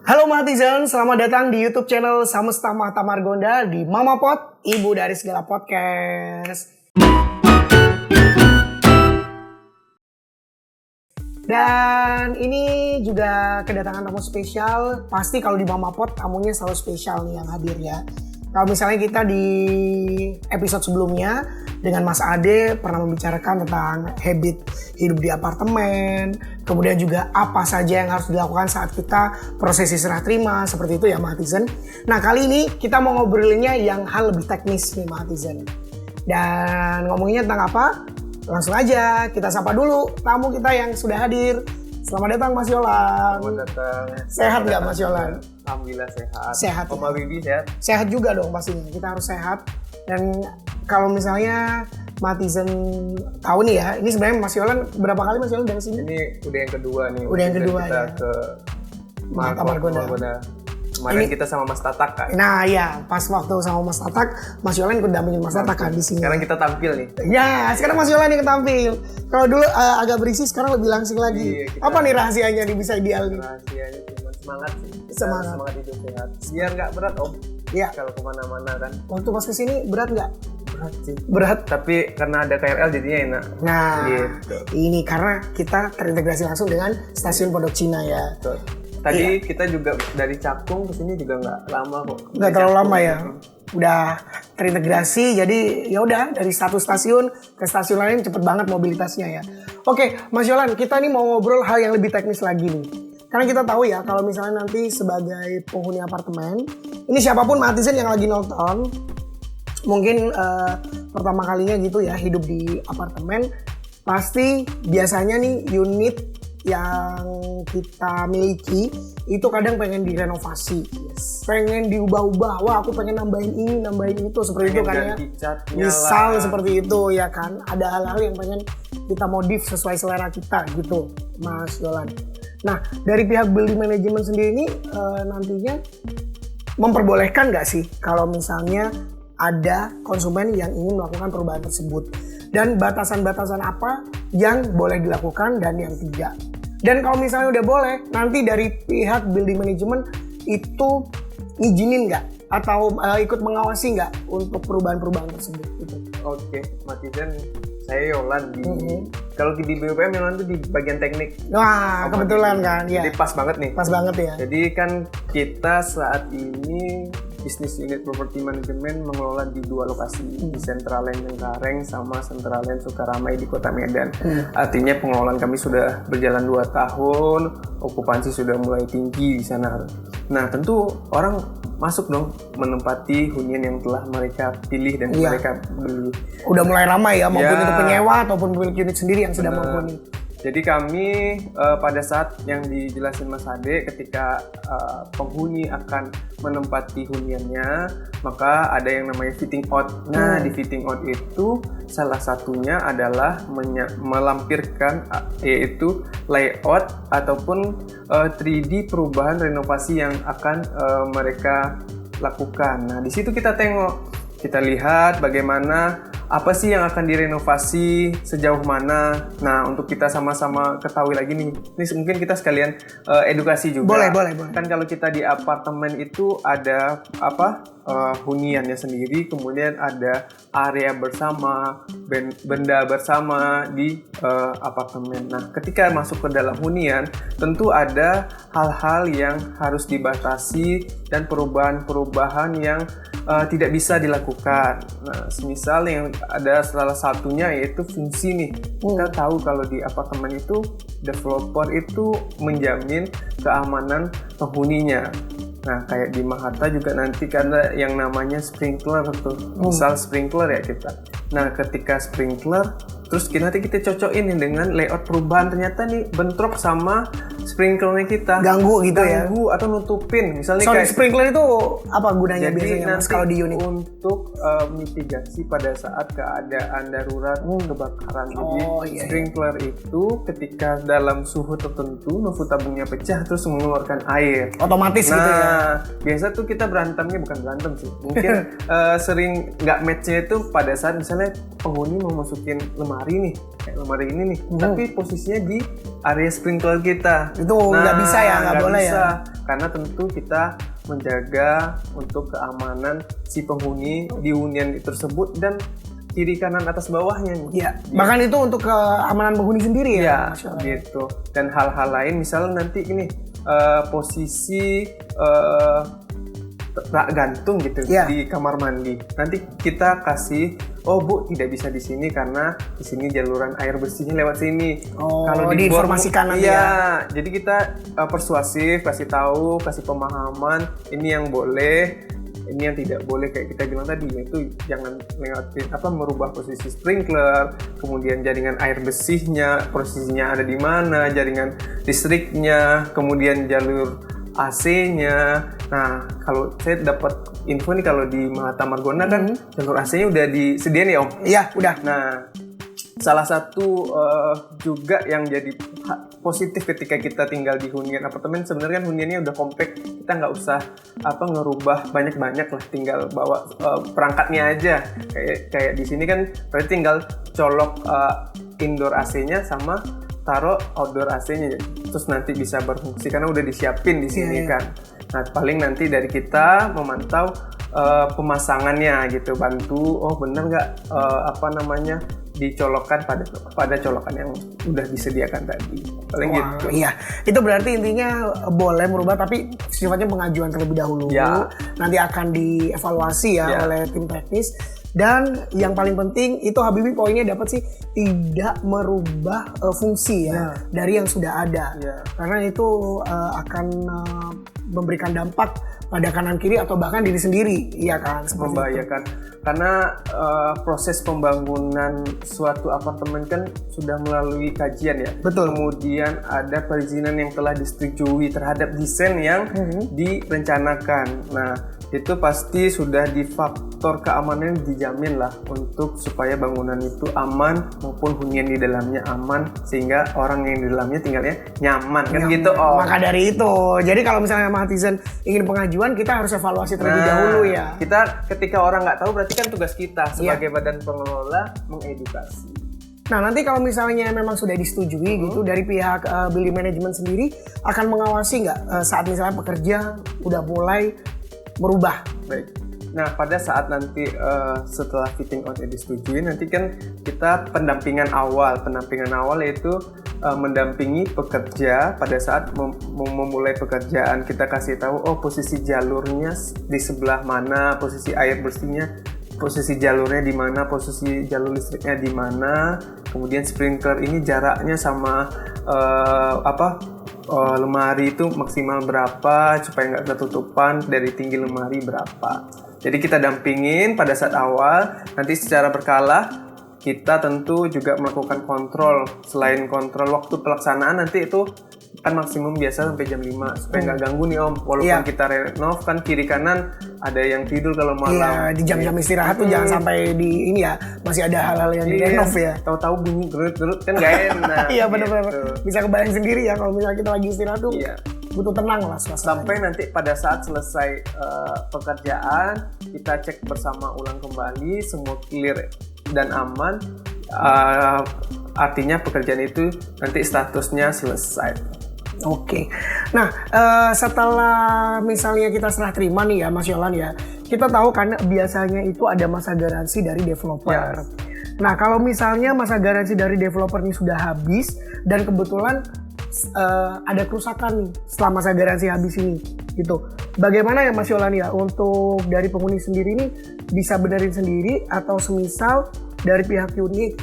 Halo Mahatizen, selamat datang di YouTube channel Samesta Mahta Margonda di Mama Pot, ibu dari segala podcast. Dan ini juga kedatangan tamu spesial. Pasti kalau di Mama Pot tamunya selalu spesial nih yang hadir ya. Kalau misalnya kita di episode sebelumnya dengan Mas Ade pernah membicarakan tentang habit hidup di apartemen, kemudian juga apa saja yang harus dilakukan saat kita prosesi serah terima, seperti itu ya Mahatizen. Nah kali ini kita mau ngobrolinnya yang hal lebih teknis nih Mahatizen. Dan ngomonginnya tentang apa? Langsung aja kita sapa dulu tamu kita yang sudah hadir. Selamat datang Mas Yolan. Selamat datang. Sehat nggak Mas Yolan? Alhamdulillah sehat. Sehat. Oma Bibi sehat? Sehat juga dong pastinya. Kita harus sehat. Dan kalau misalnya Mahatizen tahu nih ya, ini sebenarnya Mas Yolan berapa kali Mas Yolan dari sini? Ini udah yang kedua nih. Udah yang kedua kita ya. Ke Mahta Margonda. Kemarin kita sama Mas Tatak kan. Nah iya, pas waktu sama Mas Tatak, Mas Yolan ikut dampingin Mas Tatak kan di sini. Sekarang kita tampil nih. Ya, sekarang Mas Yolan yang tampil. Kalau dulu agak berisi, sekarang lebih langsing lagi. Iya, Apa nih rahasianya nih bisa ideal nih? Rahasianya cuma semangat sih. Kita Semangat. Semangat hidup sehat. Biar nggak berat Om. Iya. Kalau kemana-mana kan. Waktu pas kesini berat nggak? Berat sih. Berat. Tapi karena ada KRL jadinya enak. Nah, Gitu. ini karena kita terintegrasi langsung dengan stasiun Pondok Cina ya. Betul. Tadi kita juga dari Cakung ke sini juga nggak lama kok. Nggak terlalu lama ya. Udah terintegrasi, jadi ya udah dari satu stasiun ke stasiun lain cepet banget mobilitasnya ya. Oke, Mas Yolan, kita nih mau ngobrol hal yang lebih teknis lagi nih. Karena kita tahu ya kalau misalnya nanti sebagai penghuni apartemen, ini siapapun Mahatizen yang lagi nonton, mungkin pertama kalinya gitu ya hidup di apartemen, pasti biasanya nih unit yang kita miliki itu kadang pengen direnovasi, pengen diubah-ubah. Wah, aku pengen nambahin ini, nambahin itu, seperti itu kan ya. Misal seperti itu ya kan. Ada hal-hal yang pengen kita modif sesuai selera kita gitu, Mas Yolan. Nah, dari pihak building management sendiri ini nantinya memperbolehkan nggak sih kalau misalnya ada konsumen yang ingin melakukan perubahan tersebut? Dan batasan-batasan apa yang boleh dilakukan dan yang tidak? Dan kalau misalnya udah boleh, nanti dari pihak building management itu ngizinin nggak? Atau ikut mengawasi nggak untuk perubahan-perubahan tersebut? Gitu. Oke, Mahatizen, saya Yolan kalau di BUPM Yolan itu di bagian teknik. Wah, kebetulan kan ya. Jadi pas banget nih. Pas banget ya. Jadi kan kita saat ini bisnis unit property management mengelola di dua lokasi, di Central Land Cengkareng sama Central Land Sukaramai di Kota Medan. Artinya pengelolaan kami sudah berjalan 2 tahun, okupansi sudah mulai tinggi di sana. Nah, tentu orang masuk dong menempati hunian yang telah mereka pilih dan mereka beli. Udah mulai ramai ya, maupun itu penyewa ataupun pemilik unit sendiri yang sedang menghuni. Jadi kami pada saat yang dijelasin Mas Ade, ketika penghuni akan menempati huniannya, maka ada yang namanya fitting out. Nah, di fitting out itu salah satunya adalah melampirkan yaitu layout ataupun 3D perubahan renovasi yang akan mereka lakukan. Nah, di situ kita tengok, kita lihat bagaimana apa sih yang akan direnovasi, sejauh mana. Nah, untuk kita sama-sama ketahui lagi nih, ini mungkin kita sekalian edukasi juga. Boleh. Kan kalau kita di apartemen itu ada huniannya sendiri, kemudian ada area bersama, benda bersama di apartemen. Nah, ketika masuk ke dalam hunian, tentu ada hal-hal yang harus dibatasi dan perubahan-perubahan yang tidak bisa dilakukan. Nah, semisal yang ada salah satunya yaitu fungsi nih. Kita tahu kalau di apartemen itu developer itu menjamin keamanan penghuninya. Nah, kayak di Mahata juga nanti karena yang namanya sprinkler tuh. Misal sprinkler ya kita. Nah, ketika sprinkler, terus nanti kita cocokin nih dengan layout perubahan, ternyata nih bentrok sama sprinklernya kita. Ganggu gitu ya. Ganggu atau nutupin. Misalnya Sound kayak sprinkler itu apa gunanya jadi biasanya Mas kalau di unit? Untuk mitigasi pada saat keadaan darurat kebakaran. Jadi sprinkler itu ketika dalam suhu tertentu nafsu tabungnya pecah terus mengeluarkan air. Otomatis gitu ya. Biasa tuh kita berantemnya bukan berantem sih. Mungkin sering nggak match-nya itu pada saat misalnya penghuni mau masukin lemari nih, kayak lemari ini nih, tapi posisinya di area sprinkler kita. itu nggak bisa ya, nggak boleh bisa. ya. Karena tentu kita menjaga untuk keamanan si penghuni di hunian tersebut dan kiri kanan atas bawahnya nih. Iya. Bahkan itu untuk keamanan penghuni sendiri ya. Iya, Masya Allah. gitu. Dan hal-hal lain misalnya nanti ini posisi rak gantung gitu Iya. di kamar mandi. Nanti kita kasih, oh Bu tidak bisa di sini karena di sini jaluran air bersihnya lewat sini. Oh, dibuang- diinformasikan nanti iya, ya. jadi kita persuasif, kasih tahu, kasih pemahaman. Ini yang boleh, ini yang tidak boleh kayak kita bilang tadi, yaitu jangan lewatin merubah posisi sprinkler, kemudian jaringan air bersihnya posisinya ada di mana, jaringan listriknya, kemudian jalur AC-nya. Nah, kalau saya dapat info nih kalau di Mahata Margona kan jalur AC-nya udah disediain ya Om. Iya, udah. Nah, salah satu juga yang jadi positif ketika kita tinggal di hunian apartemen, sebenarnya kan huniannya udah compact, kita nggak usah ngerubah banyak-banyak lah, tinggal bawa perangkatnya aja. Kayak di sini kan berarti tinggal colok indoor AC-nya sama taruh outdoor AC-nya, terus nanti bisa berfungsi karena udah disiapin di sini kan. Nah, paling nanti dari kita memantau pemasangannya gitu, bantu oh bener nggak dicolokkan pada colokan yang udah disediakan tadi. Paling gitu. Iya, itu berarti intinya boleh merubah tapi sifatnya pengajuan terlebih dahulu. Ya. Nanti akan dievaluasi ya oleh tim teknis. Dan yang paling penting itu Habibie poinnya dapat sih tidak merubah fungsi ya dari yang sudah ada. Karena itu akan memberikan dampak pada kanan kiri atau bahkan diri sendiri, iya kan? Membahayakan. Karena proses pembangunan suatu apartemen kan sudah melalui kajian ya. Betul. Kemudian ada perizinan yang telah disetujui terhadap desain yang direncanakan. Nah, itu pasti sudah di faktor keamanan dijamin lah untuk supaya bangunan itu aman maupun hunian di dalamnya aman sehingga orang yang di dalamnya tinggalnya nyaman kan gitu. Maka dari itu, jadi kalau misalnya Mahatizen ingin pengajuan kita harus evaluasi terlebih dahulu ya. Kita ketika orang nggak tahu berarti kan tugas kita sebagai badan pengelola mengedukasi. Nah, nanti kalau misalnya memang sudah disetujui gitu dari pihak building management sendiri akan mengawasi nggak saat misalnya pekerja udah mulai merubah. Baik. Nah, pada saat nanti setelah fitting out disetujui, nanti kan kita pendampingan awal yaitu mendampingi pekerja pada saat memulai pekerjaan. Kita kasih tahu, oh posisi jalurnya di sebelah mana, posisi air bersihnya, posisi jalurnya di mana, posisi jalur listriknya di mana, kemudian sprinkler ini jaraknya sama lemari itu maksimal berapa supaya nggak ketutupan, dari tinggi lemari berapa. Jadi kita dampingin pada saat awal, nanti secara berkala kita tentu juga melakukan kontrol. Selain kontrol waktu pelaksanaan, nanti itu kan maksimum biasa sampai jam 5 supaya nggak ganggu nih Om. Walaupun kita renov kan kiri kanan ada yang tidur kalau malam. Iya, di jam-jam istirahat tuh jangan sampai di ini ya, masih ada hal-hal yang di renov ya. Tahu-tahu bunyi gerut-gerut kan nggak enak. Iya benar-benar. Gitu. Bisa kebayang sendiri ya kalau misalnya kita lagi istirahat tuh butuh tenang lah suasana. Sampai nanti pada saat selesai pekerjaan kita cek bersama ulang kembali semua clear dan aman. Artinya pekerjaan itu nanti statusnya selesai. Oke. Nah, setelah misalnya kita serah terima nih ya Mas Yolan ya, kita tahu kan biasanya itu ada masa garansi dari developer. Nah, kalau misalnya masa garansi dari developer ini sudah habis dan kebetulan ada kerusakan nih setelah masa garansi habis ini gitu. Bagaimana ya Mas Yolan ya untuk dari penghuni sendiri ini bisa benerin sendiri atau semisal dari pihak unit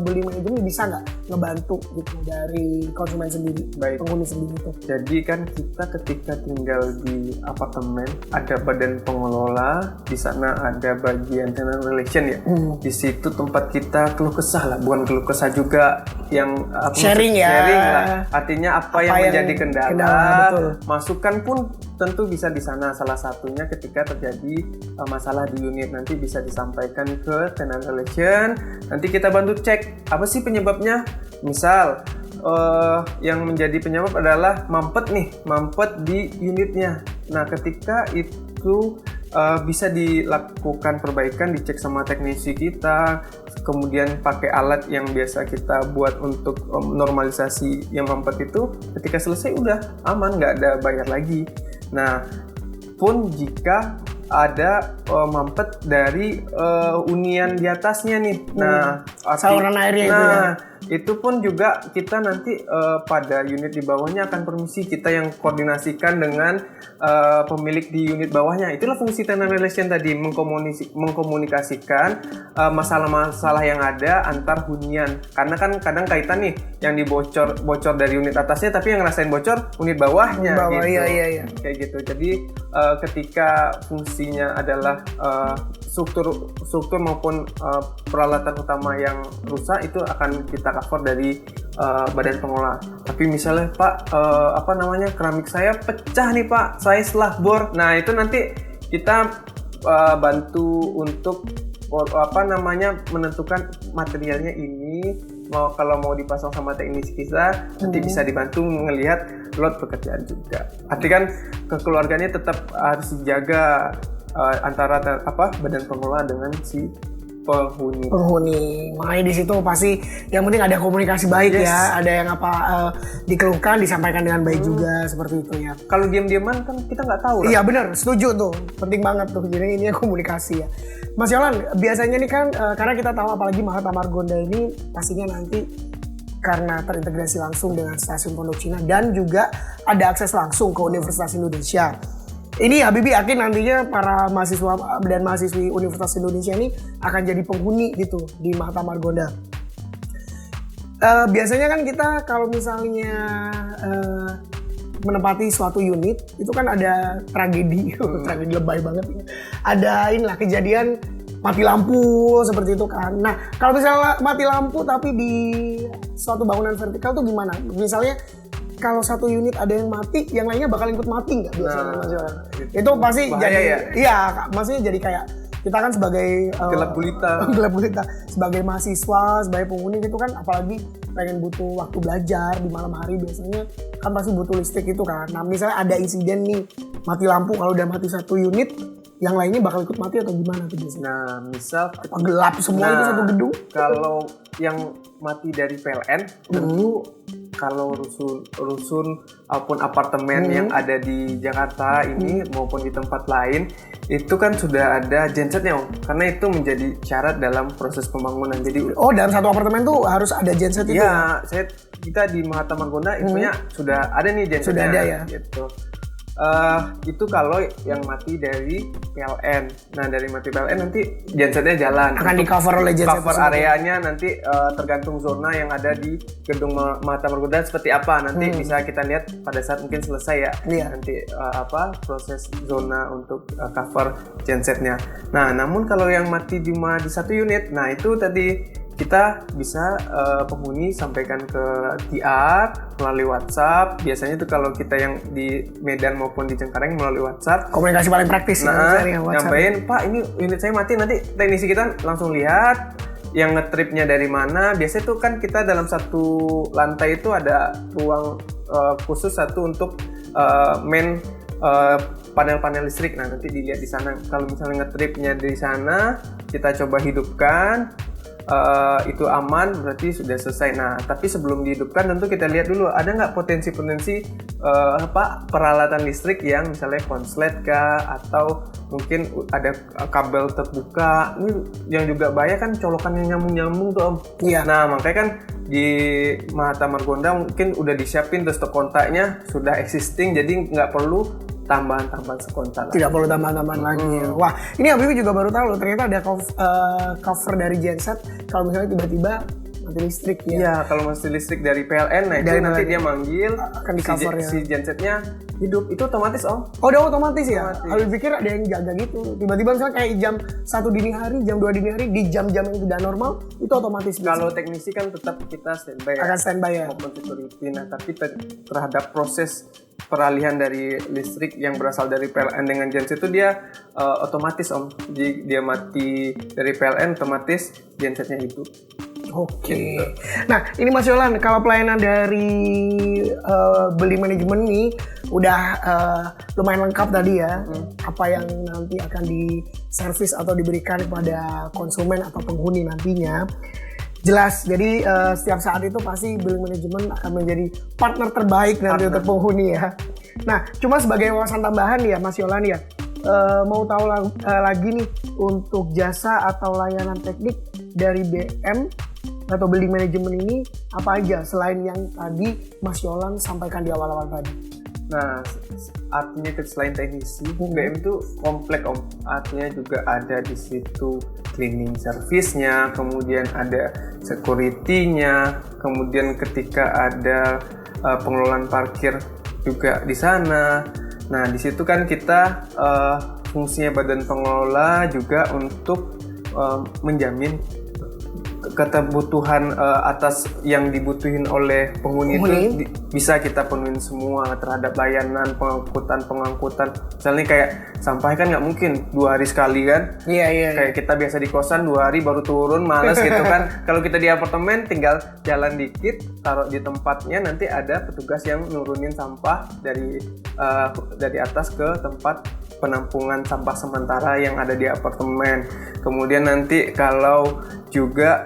building management bisa nggak ngebantu gitu dari konsumen sendiri, penghuni sendiri itu? Jadi kan kita ketika tinggal di apartemen ada badan pengelola, di sana ada bagian tenant relation ya. Di situ tempat kita keluh kesah lah, bukan keluh kesah juga yang sharing lah. Artinya apa yang menjadi kendala betul. Masukan pun tentu bisa di sana. Salah satunya ketika terjadi masalah di unit nanti bisa disampaikan ke tenant relation. Nanti kita bantu cek apa sih penyebabnya. Misal yang menjadi penyebab adalah mampet di unitnya. Nah, ketika itu bisa dilakukan perbaikan, dicek sama teknisi kita, kemudian pakai alat yang biasa kita buat untuk normalisasi yang mampet itu, ketika selesai udah aman, nggak ada bayar lagi. Nah, pun jika ada mampet dari unian di atasnya nih. Nah, saluran airnya itu ya. Itu pun juga kita nanti pada unit di bawahnya akan permisi kita yang koordinasikan dengan pemilik di unit bawahnya. Itulah fungsi tenant relation tadi, mengkomunikasikan masalah-masalah yang ada antar hunian. Karena kan kadang kaitan nih yang bocor dari unit atasnya, tapi yang ngerasain bocor unit bawahnya. Gitu. Iya. Kayak gitu. Jadi ketika fungsinya adalah struktur maupun peralatan utama yang rusak, itu akan kita cover dari badan pengelola. Tapi misalnya Pak, keramik saya pecah nih Pak, saya setelah bor. Nah itu nanti kita bantu untuk menentukan materialnya ini. Kalau mau dipasang sama teknisi kita, nanti bisa dibantu melihat lot pekerjaan juga. Artinya kan kekeluarganya tetap harus dijaga antara badan pengelola dengan si penghuni. Makanya di situ pasti yang penting ada komunikasi baik. Yes. Ya, ada yang dikeluhkan disampaikan dengan baik juga, seperti itu ya. Kalau diam-diaman kan kita nggak tahu. Iya benar, setuju tuh, penting banget tuh. Jadi ini komunikasi ya. Mas Yolan, biasanya nih kan karena kita tahu apalagi Mahatma Margonda ini pastinya nanti karena terintegrasi langsung dengan Stasiun Pondok Cina dan juga ada akses langsung ke Universitas Indonesia. Ini Habibie yakin nantinya para mahasiswa dan mahasiswi Universitas Indonesia ini akan jadi penghuni gitu di Mahatma Margonda. Biasanya kan kita kalau misalnya menempati suatu unit itu kan ada tragedi, tragedi lebay banget. Ada inilah kejadian mati lampu seperti itu kan. Nah kalau misalnya mati lampu tapi di suatu bangunan vertikal tuh gimana? Misalnya kalau satu unit ada yang mati, yang lainnya bakal ikut mati nggak biasanya Mas Yolan? Itu pasti jadi, iya, maksudnya jadi kayak kita kan sebagai gelap gulita sebagai mahasiswa, sebagai penghuni gitu kan, apalagi pengen butuh waktu belajar di malam hari biasanya kan pasti butuh listrik itu kan. Nah misalnya ada insiden nih mati lampu, kalau udah mati satu unit, yang lainnya bakal ikut mati atau gimana tuh biasanya? Nah misal gelap semua itu satu gedung. Kalau yang mati dari PLN tentu kalau rusun maupun apartemen yang ada di Jakarta ini maupun di tempat lain itu kan sudah ada gensetnya karena itu menjadi syarat dalam proses pembangunan. Jadi dalam satu apartemen tuh harus ada genset itu? Iya, kita di Mahatma Margonda infonya sudah ada nih gensetnya. Sudah ada ya? Gitu. Itu kalau yang mati dari PLN. Nah dari mati PLN nanti gensetnya jalan. Akan di cover oleh genset. Cover areanya nanti tergantung zona yang ada di gedung Mahatma Margonda seperti apa. Nanti bisa kita lihat pada saat mungkin selesai ya. Iya. Nanti proses zona untuk cover gensetnya. Nah namun kalau yang mati cuma di satu unit, nah itu tadi kita bisa penghuni sampaikan ke TR melalui WhatsApp. Biasanya tuh kalau kita yang di Medan maupun di Cengkareng melalui WhatsApp. Komunikasi paling praktis. Nyampein, Pak ini unit saya mati, nanti teknisi kita langsung lihat yang ngetripnya dari mana. Biasanya tuh kan kita dalam satu lantai itu ada ruang khusus satu untuk main panel-panel listrik. Nah nanti dilihat di sana. Kalau misalnya ngetripnya di sana, kita coba hidupkan. Itu aman berarti sudah selesai. Nah tapi sebelum dihidupkan tentu kita lihat dulu ada nggak potensi peralatan listrik yang misalnya konslet kah atau mungkin ada kabel terbuka. Ini yang juga bahaya kan colokan yang nyambung tuh Om. Iya. Nah makanya kan di Mahatma Margonda mungkin udah disiapin terus kontaknya sudah existing, jadi nggak perlu tambahan sekontak. Tidak perlu tambahan lagi. Wah, ini Habibie juga baru tahu loh, ternyata ada cover dari genset kalau misalnya tiba-tiba mati listrik ya. Iya, kalau mati listrik dari PLN, nah itu nanti dia manggil akan di cover si gensetnya hidup, itu otomatis Om. Oh, udah otomatis ya? Habibie pikir ada yang jaga gitu. Tiba-tiba misalnya kayak jam 1 dini hari, jam 2 dini hari, di jam-jam yang tidak normal, itu otomatis. Kalau teknisi kan tetap kita standby. Akan standby ya? Maupun security. Nah, tapi terhadap proses peralihan dari listrik yang berasal dari PLN dengan genset itu dia otomatis Om. Jadi dia mati dari PLN, otomatis gensetnya hidup. Oke. Nah, ini Mas Yolan, kalau pelayanan dari beli manajemen nih udah lumayan lengkap tadi ya. Apa yang nanti akan servis atau diberikan kepada konsumen atau penghuni nantinya. Jelas, jadi setiap saat itu pasti billing management akan menjadi partner terbaik nanti untuk penghuni ya. Nah, cuma sebagai wawasan tambahan ya Mas Yolan ya, mau tahu lagi nih untuk jasa atau layanan teknik dari BM atau building management ini apa aja selain yang tadi Mas Yolan sampaikan di awal-awal tadi? Nah, artinya selain teknisi, BM itu komplek Om. Artinya juga ada di situ cleaning service-nya, kemudian ada security-nya, kemudian ketika ada pengelolaan parkir juga di sana. Nah, di situ kan kita fungsinya badan pengelola juga untuk menjamin kebutuhan atas yang dibutuhin oleh penghuni itu bisa kita penuhin semua terhadap layanan pengangkutan. Misalnya kayak sampah kan nggak mungkin 2 hari sekali kan. Iya. Kayak kita biasa di kosan 2 hari baru turun, males gitu kan. Kalau kita di apartemen tinggal jalan dikit, taruh di tempatnya, nanti ada petugas yang nurunin sampah dari atas ke tempat penampungan sampah sementara yang ada di apartemen. Kemudian nanti kalau juga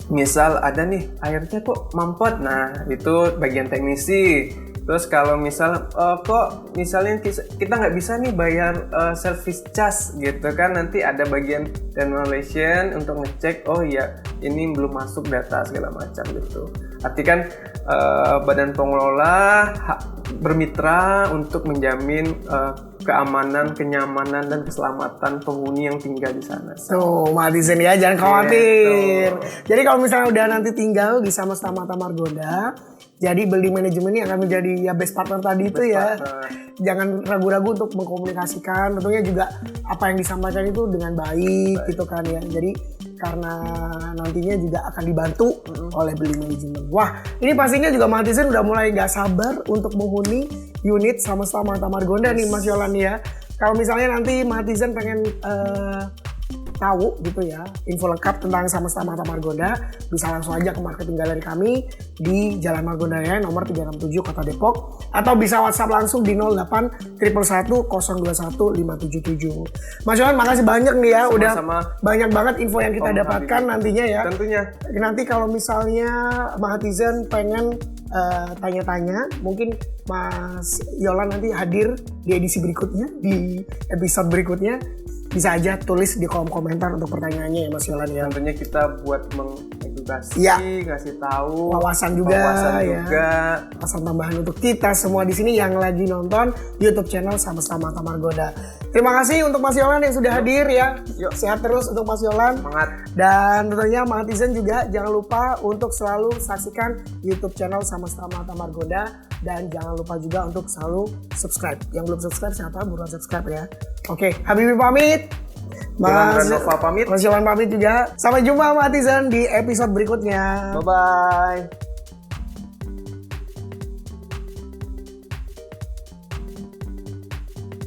misal ada nih airnya kok mampet, nah itu bagian teknisi. Terus kalau misal kok misalnya kita nggak bisa nih bayar service charge gitu kan, nanti ada bagian denulation untuk ngecek oh ya ini belum masuk data segala macam gitu. Arti kan badan pengelola bermitra untuk menjamin keamanan, kenyamanan, dan keselamatan penghuni yang tinggal di sana. Tuh, Matizen ya, jangan khawatir. Jadi kalau misalnya udah nanti tinggal di Samastama Margonda, jadi building management ini akan menjadi ya best partner tadi itu ya. Jangan ragu-ragu untuk mengkomunikasikan. Tentunya juga apa yang disampaikan itu dengan baik gitu kan ya. Jadi karena nantinya juga akan dibantu oleh building management. Wah, ini pastinya juga Matizen udah mulai nggak sabar untuk menghuni unit Samastama Margonda nih Mas Yolan ya. Kalau misalnya nanti Matizen pengen tahu gitu ya info lengkap tentang Samastama Margonda, bisa langsung aja ke marketing galeri kami di Jalan Margonda Raya nomor 367 Kota Depok, atau bisa WhatsApp langsung di 08 111 021 577. Mas Yolan makasih banyak nih ya. Sama-sama. Udah banyak banget info yang kita dapatkan nantinya ya. Tentunya. Nanti kalau misalnya Matizen pengen tanya-tanya, mungkin Mas Yolan nanti hadir di edisi berikutnya, di episode berikutnya, bisa aja tulis di kolom komentar untuk pertanyaannya ya Mas Yolan ya. Tentunya kita buat mengedukasi, ngasih tahu wawasan juga. Wawasan tambahan untuk kita semua di sini yang lagi nonton YouTube channel Samastama Margonda. Terima kasih untuk Mas Yolan yang sudah hadir ya. Sehat terus untuk Mas Yolan. Semangat. Dan tentunya Matizen juga jangan lupa untuk selalu saksikan YouTube channel Samastama Margonda, dan jangan lupa juga untuk selalu subscribe. Yang belum subscribe siapa? Buruan subscribe ya. Oke, Habibie pamit. Mas Yolan pamit. Mas Yolan pamit juga. Sampai jumpa Matizen di episode berikutnya. Bye-bye.